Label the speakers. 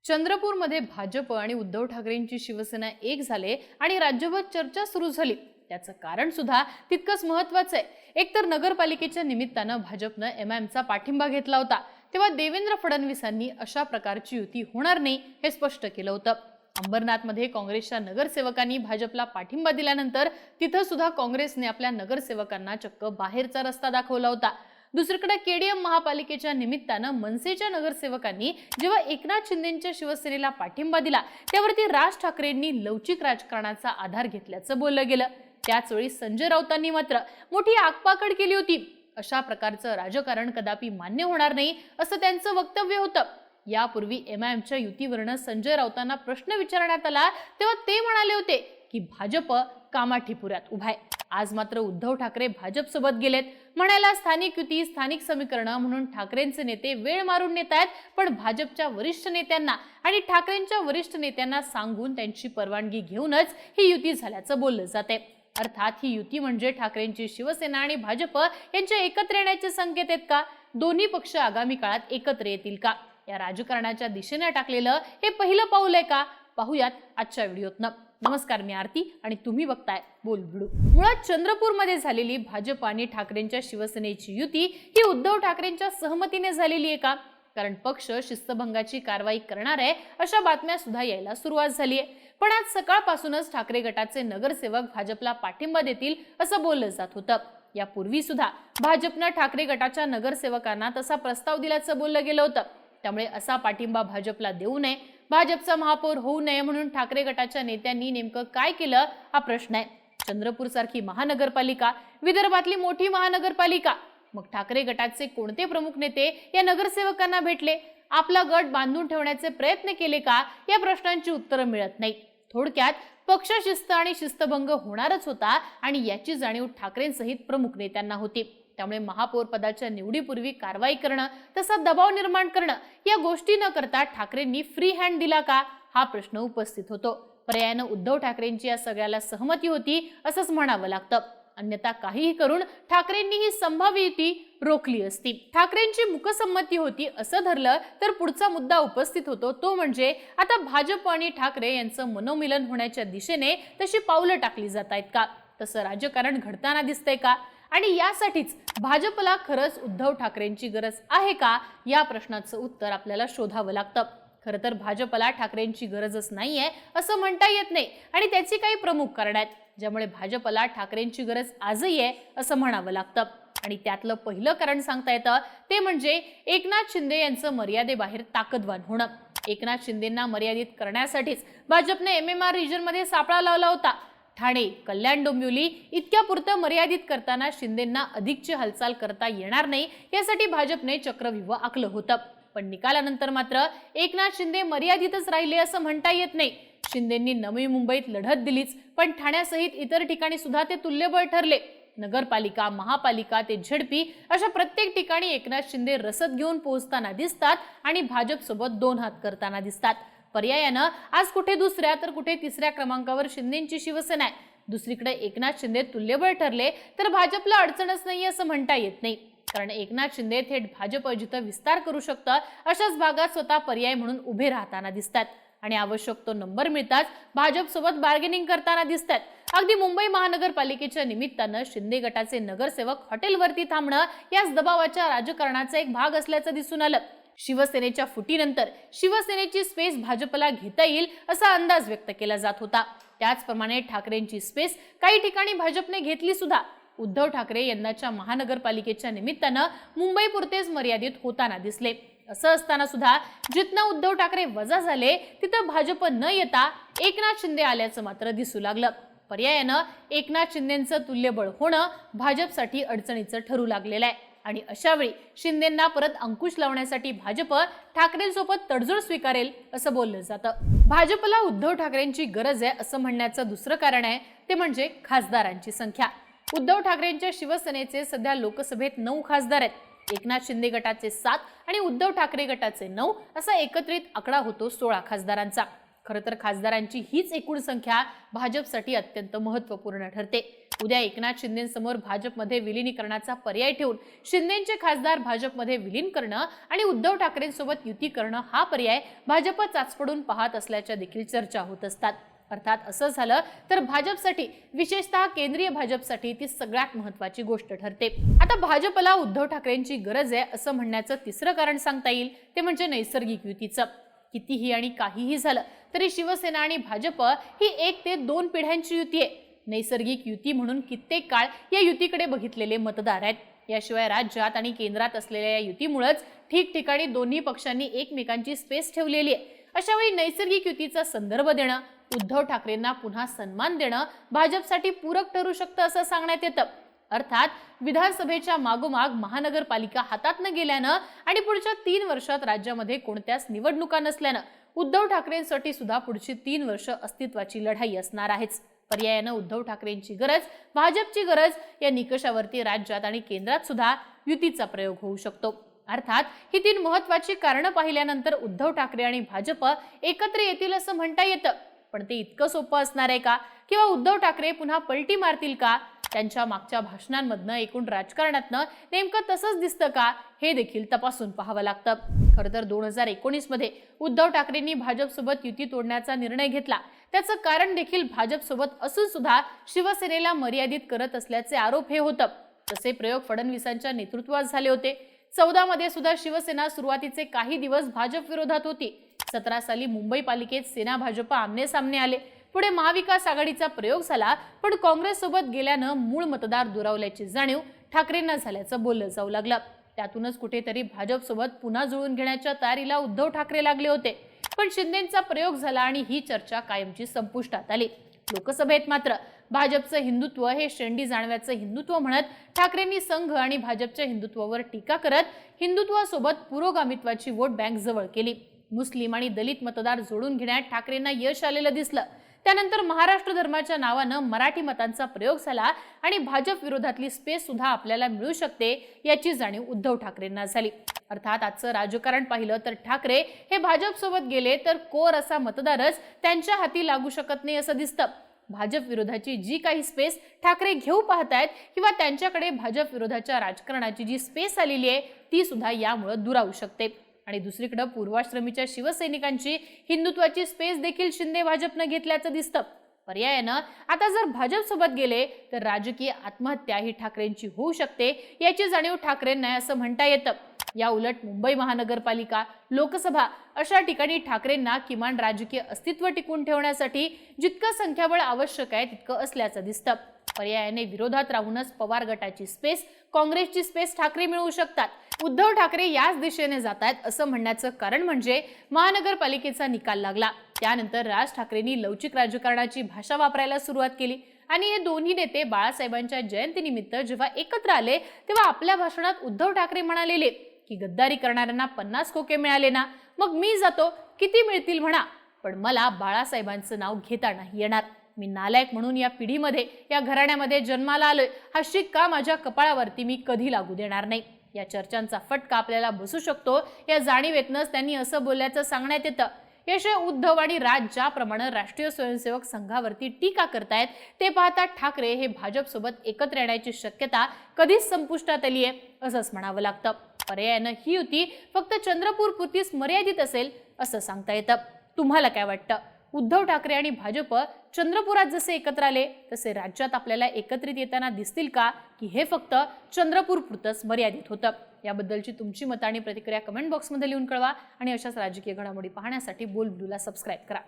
Speaker 1: चंद्रपूरमध्ये भाजप आणि उद्धव ठाकरेंची शिवसेना एक झाले आणि राज्यभर चर्चा सुरू झाली। त्याचं कारण सुद्धा तितकंच महत्त्वाचं आहे। एकतर नगरपालिकेच्या निमित्तानं भाजपनं एमआयएमचा पाठिंबा घेतला होता, तेव्हा देवेंद्र फडणवीसांनी अशा प्रकारची युती होणार नाही हे स्पष्ट केलं होतं। अंबरनाथमध्ये काँग्रेसच्या नगरसेवकांनी भाजपला पाठिंबा दिल्यानंतर तिथं सुद्धा काँग्रेसने आपल्या नगरसेवकांना चक्क बाहेरचा रस्ता दाखवला होता। दुसरीकडे केडीएम महापालिकेच्या निमित्तानं मनसेच्या नगरसेवकांनी जेव्हा एकनाथ शिंदेंच्या शिवसेनेला पाठिंबा दिला, त्यावरती राज ठाकरेंनी लवचिक राजकारणाचा आधार घेतल्याचं बोललं गेलं। त्याचवेळी संजय राऊतांनी मात्र मोठी आगपाकड केली होती। अशा प्रकारचं राजकारण कदापि मान्य होणार नाही असं त्यांचं वक्तव्य होतं। यापूर्वी एमआयएमच्या युतीवरनं संजय राऊतांना प्रश्न विचारण्यात आला, तेव्हा ते म्हणाले होते की भाजप कामाठीपुऱ्यात उभा आहे। आज मात्र उद्धव ठाकरे भाजप सोबत गेलेत। म्हणायला स्थानिक युती, स्थानिक समीकरणं म्हणून ठाकरेंचे नेते वेळ मारून नेत आहेत, पण भाजपच्या वरिष्ठ नेत्यांना आणि ठाकरेंच्या वरिष्ठ नेत्यांना सांगून त्यांची परवानगी घेऊनच ही युती झाल्याचं बोललं जाते। अर्थात ही युती म्हणजे ठाकरेंची शिवसेना आणि भाजप यांच्या एकत्र येण्याचे संकेत आहेत का? दोन्ही पक्ष आगामी काळात एकत्र येतील का? या राजकारणाच्या दिशेने टाकलेलं हे पहिलं पाऊल आहे का? पाहूयात आजच्या व्हिडिओतनं। नमस्कार, मी आरती आणि तुम्ही बघताय बोल व्हिडिओ। मुळात चंद्रपूरमध्ये झालेली भाजप आणि ठाकरेंच्या शिवसेनेची युती ही उद्धव ठाकरेंच्या सहमतीने झालेली आहे का? कारण पक्ष शिस्तभंगाची कारवाई करणार आहे अशा बातम्या सुद्धा यायला सुरुवात झाली आहे। पण आज सकाळपासूनच ठाकरे गटाचे नगरसेवक भाजपला पाठिंबा देतील असं बोललं जात होतं। यापूर्वी सुद्धा भाजपनं ठाकरे गटाच्या नगरसेवकांना तसा प्रस्ताव दिल्याचं बोललं गेलं होतं। त्यामुळे असा पाठिंबा भाजपला देऊ नये, भाजपचा महापौर होऊ नये म्हणून ठाकरे गटाच्या नेत्यांनी नेमकं काय केलं हा प्रश्न आहे। चंद्रपूर सारखी महानगरपालिका, विदर्भातली मोठी महानगरपालिका, मग ठाकरे गटाचे कोणते प्रमुख नेते या नगरसेवकांना भेटले? आपला गट बांधून ठेवण्याचे प्रयत्न केले का? या प्रश्नांची उत्तरं मिळत नाही। थोडक्यात पक्ष शिस्त आणि शिस्तभंग होणारच होता आणि याची जाणीव ठाकरेंसहित प्रमुख नेत्यांना होती। त्यामुळे महापौर पदाच्या निवडीपूर्वी कारवाई करणं, तसा दबाव निर्माण करणं या गोष्टी न करता ठाकरेंनी फ्री हँड दिला का हा प्रश्न उपस्थित होतो। पर्यायानं उद्धव ठाकरेंची या सगळ्याला सहमती होती असंच म्हणावं लागतं। अन्यथा काहीही करून ठाकरेंनी ही संभाव्य युती रोखली असती। ठाकरेंची मुकसंमती होती असं धरलं तर पुढचा मुद्दा उपस्थित होतो, तो म्हणजे आता भाजप आणि ठाकरे यांचं मनोमिलन होण्याच्या दिशेने तशी पावलं टाकली जात आहेत का? तसं राजकारण घडताना दिसतंय का? आणि यासाठीच भाजपला खरंच उद्धव ठाकरेंची गरज आहे का या प्रश्नाचं उत्तर आपल्याला शोधावं लागतं। खरं तर भाजपला ठाकरेंची गरजच नाहीये असं म्हणता येत नाही आणि त्याची काही प्रमुख कारण आहेत, ज्यामुळे भाजपला ठाकरेंची गरज आजही आहे असं म्हणावं लागतं। आणि त्यातलं पहिलं कारण सांगता येतं ते म्हणजे एकनाथ शिंदे यांचं मर्यादेबाहेर ताकदवान होणं। एकनाथ शिंदेंना मर्यादित करण्यासाठीच भाजपने एमएमआर रिजनमध्ये सापळा लावला होता। ठाणे, कल्याण, डोंबिवली इतक्या पुरतं मर्यादित करताना शिंदेंना अधिकची हालचाल करता येणार नाही यासाठी भाजपने चक्रव्यूह आखलं होतं। पण निकालानंतर मात्र एकनाथ शिंदे मर्यादितच राहिले असं म्हणता येत नाही। शिंदेंनी नवी मुंबईत लढत दिलीच, पण ठाण्यासहित इतर ठिकाणी सुद्धा ते तुल्यबळ ठरले। नगरपालिका, महापालिका ते झडपी अशा प्रत्येक ठिकाणी एकनाथ शिंदे रसद घेऊन पोहोचताना दिसतात आणि भाजप सोबत दोन हात करताना दिसतात। पर्यायानं आज कुठे दुसऱ्या तर कुठे तिसऱ्या क्रमांकावर शिंदेंची शिवसेना आहे। दुसरीकडे एकनाथ शिंदे तुल्यबळ ठरले तर भाजपला अडचणच नाही असं म्हणता येत नाही, कारण एकनाथ शिंदे थेट भाजप जिथं विस्तार करू शकतात अशाच भागात स्वतः पर्याय म्हणून उभे राहताना दिसतात आणि आवश्यक तो नंबर मिळताच भाजप सोबत बार्गेनिंग करताना दिसतात। अगदी मुंबई महानगरपालिकेच्या निमित्तानं शिंदे गटाचे नगरसेवक हॉटेलवरती थांबणं याच दबावाच्या राजकारणाचा एक भाग असल्याचं दिसून आलं। शिवसेनेच्या फुटीनंतर शिवसेनेची स्पेस भाजपला घेता येईल असा अंदाज व्यक्त केला जात होता। त्याचप्रमाणे ठाकरेंची स्पेस काही ठिकाणी भाजपने घेतली सुद्धा। उद्धव ठाकरे यंदाच्या महानगरपालिकेच्या निमित्तानं मुंबईपुरतेच मर्यादित होताना दिसले। असं असताना सुद्धा जिथनं उद्धव ठाकरे वजा झाले तिथं भाजप न येता एकनाथ शिंदे आल्याचं मात्र दिसू लागलं। पर्यायानं एकनाथ शिंदेंचं तुल्यबळ होणं भाजपसाठी अडचणीचं ठरू लागलेलं आहे आणि अशा वेळी शिंदेंना परत अंकुश लावण्यासाठी भाजप ठाकरेंसोबत तडजोड स्वीकारेल असं बोललं जातं। भाजपला उद्धव ठाकरेंची गरज आहे असं म्हणण्याचं दुसरं कारण आहे ते म्हणजे खासदारांची संख्या। उद्धव ठाकरेंच्या शिवसेनेचे सध्या लोकसभेत 9 खासदार आहेत। एकनाथ शिंदे गटाचे 7 आणि उद्धव ठाकरे गटाचे 9 असा एकत्रित आकडा होतो 16 खासदारांचा। खरं तर खासदारांची हीच एकूण संख्या भाजपसाठी अत्यंत महत्त्वपूर्ण ठरते. उद्या एकनाथ शिंदेंसमोर भाजपमध्ये विलीनीकरणाचा पर्याय ठेवून शिंदेंचे खासदार भाजपमध्ये विलीन करणं आणि उद्धव ठाकरेंसोबत युती करणं हा पर्याय भाजप चाचपडून पाहत असल्याच्या देखील चर्चा होत असतात. अर्थात असं झालं तर भाजपसाठी, विशेषतः केंद्रीय भाजपसाठी ती सगळ्यात महत्त्वाची गोष्ट ठरते. आता भाजपला उद्धव ठाकरेंची गरज आहे असं म्हणण्याचं तिसरं कारण सांगता येईल ते म्हणजे नैसर्गिक युतीचं. कितीही आणि काहीही झालं तरी शिवसेना आणि भाजप ही 1 ते 2 पिढ्यांची युती आहे. नैसर्गिक युती म्हणून कित्येक काळ या युतीकडे बघितलेले मतदार आहेत. याशिवाय राज्यात आणि केंद्रात असलेल्या या युतीमुळेच ठिकठिकाणी दोन्ही पक्षांनी एकमेकांची स्पेस ठेवलेली आहे. अशा वेळी नैसर्गिक युतीचा संदर्भ देणं, उद्धव ठाकरेंना पुन्हा सन्मान देणं भाजपसाठी पूरक ठरू शकतं असं सांगण्यात येतं. अर्थात विधानसभेच्या मागोमाग महानगरपालिका हातात न गेल्यानं आणि पुढच्या 3 वर्षात राज्यामध्ये कोणत्याच निवडणुका नसल्यानं उद्धव ठाकरेंसाठी सुद्धा पुढची 3 वर्ष अस्तित्वाची लढाई असणार आहेच. पर्यायानं उद्धव ठाकरेंची गरज, भाजपची गरज या निकषावरती राज्यात आणि केंद्रात सुद्धा युतीचा प्रयोग होऊ शकतो. अर्थात ही 3 महत्त्वाची कारणं पाहिल्यानंतर उद्धव ठाकरे आणि भाजप एकत्र येतील असं म्हणता येतं. पण ते इतकं सोपं असणार आहे का? किंवा उद्धव ठाकरे पुन्हा पलटी मारतील का? त्यांच्या मागच्या भाषणांमधनं, एकूण राजकारणातनं नेमकं तसंच दिसतं का? हे देखील तपासून पाहावं लागतं. खरं तर 2019 मध्ये उद्धव ठाकरेंनी भाजपसोबत युती तोडण्याचा निर्णय घेतला. त्याचं कारण देखील भाजपसोबत असून सुद्धा शिवसेनेला मर्यादित करत असल्याचे आरोप हे होतं. तसे प्रयोग फडणवीसांच्या नेतृत्वात झाले होते. 14 मध्ये सुद्धा शिवसेना सुरुवातीचे काही दिवस भाजप विरोधात होती. 17 साली मुंबई पालिकेत सेना भाजप आमने सामने आले. पुढे महाविकास आघाडीचा प्रयोग झाला, पण काँग्रेस सोबत गेल्यानं मूळ मतदार दुरावल्याची जाणीव ठाकरेंना झाल्याचं बोललं जाऊ लागलं. त्यातूनच कुठेतरी भाजप सोबत पुन्हा जुळून घेण्याच्या तयारीला उद्धव ठाकरे लागले होते. पण शिंदेंचा प्रयोग झाला आणि ही चर्चा कायमची संपुष्टात आली. लोकसभेत मात्र भाजपचं हिंदुत्व हे शेंडी जाणव्याचं हिंदुत्व म्हणत ठाकरेंनी संघ आणि भाजपच्या हिंदुत्वावर टीका करत हिंदुत्वासोबत पुरोगामित्वाची वोट बँक जवळ केली. मुस्लिम आणि दलित मतदार जोडून घेण्यात ठाकरेंना यश आलेलं दिसलं. त्यानंतर महाराष्ट्र धर्माच्या नावानं मराठी मतांचा प्रयोग झाला आणि भाजप विरोधातली स्पेस सुद्धा आपल्याला मिळू शकते याची जाणीव उद्धव ठाकरेंना झाली. अर्थात आजचं राजकारण पाहिलं तर ठाकरे हे भाजप सोबत गेले तर कोर असा मतदारच त्यांच्या हाती लागू शकत नाही असं दिसतं. भाजप विरोधाची जी काही स्पेस ठाकरे घेऊ पाहतायत किंवा त्यांच्याकडे भाजप विरोधाच्या राजकारणाची जी स्पेस आलेली आहे ती सुद्धा यामुळे दुरावू शकते. आणि दुसरीकडे पूर्वाश्रमीच्या शिवसैनिकांची हिंदुत्वाची स्पेस देखील शिंदे भाजपनं घेतल्याचं दिसतं. पर्यायानं आता जर भाजप सोबत गेले तर राजकीय आत्महत्या ही ठाकरेंची होऊ शकते याची जाणीव ठाकरेंना असं म्हणता येतं. या उलट मुंबई महानगरपालिका, लोकसभा अशा ठिकाणी ठाकरेंना किमान राजकीय अस्तित्व टिकून ठेवण्यासाठी जितकं संख्याबळ आवश्यक आहे तितकं असल्याचं दिसतं. पर्यायाने विरोधात राहूनच पवार गटाची स्पेस, काँग्रेसची स्पेस ठाकरे मिळवू शकतात. उद्धव ठाकरे याच दिशेने जात आहेत असं म्हणण्याचं कारण म्हणजे महानगरपालिकेचा निकाल लागला. त्यानंतर राज ठाकरेंनी लवचिक राजकारणाची भाषा वापरायला सुरुवात केली आणि हे दोन्ही नेते बाळासाहेबांच्या जयंतीनिमित्त जेव्हा एकत्र आले तेव्हा आपल्या भाषणात उद्धव ठाकरे म्हणालेले की गद्दारी करणाऱ्यांना 50 खोके मिळाले ना, मग मी जातो, किती मिळतील म्हणा, पण मला बाळासाहेबांचं नाव घेता नाही येणार. मी नालायक म्हणून या पिढीमध्ये, या घराण्यामध्ये जन्माला आलोय, हा शिक्का माझ्या कपाळावरती मी कधी लागू देणार नाही. या चर्चांचा फटका आपल्याला बसू शकतो या जाणीवेतनच त्यांनी असं बोलल्याचं सांगण्यात येतं. याशिवाय उद्धव आणि राज ज्याप्रमाणे राष्ट्रीय स्वयंसेवक संघावरती टीका करतायत ते पाहता ठाकरे हे भाजप सोबत एकत्र येण्याची शक्यता कधीच संपुष्टात आली आहे असंच म्हणावं लागतं. पर्यायानं ही युती फक्त चंद्रपूर पुरतीच मर्यादित असेल असं सांगता येतं. तुम्हाला काय वाटतं? उद्धव ठाकरे आणि भाजप चंद्रपुरात जसे एकत्र आले तसे राज्यात आपल्याला एकत्रित येताना दिसतील का, की हे फक्त चंद्रपूर पुरतच मर्यादित होतं? याबद्दलची तुमची मतं आणि प्रतिक्रिया कमेंट बॉक्समध्ये लिहून कळवा आणि अशाच राजकीय घडामोडी पाहण्यासाठी बोलबिलूला सबस्क्राईब करा.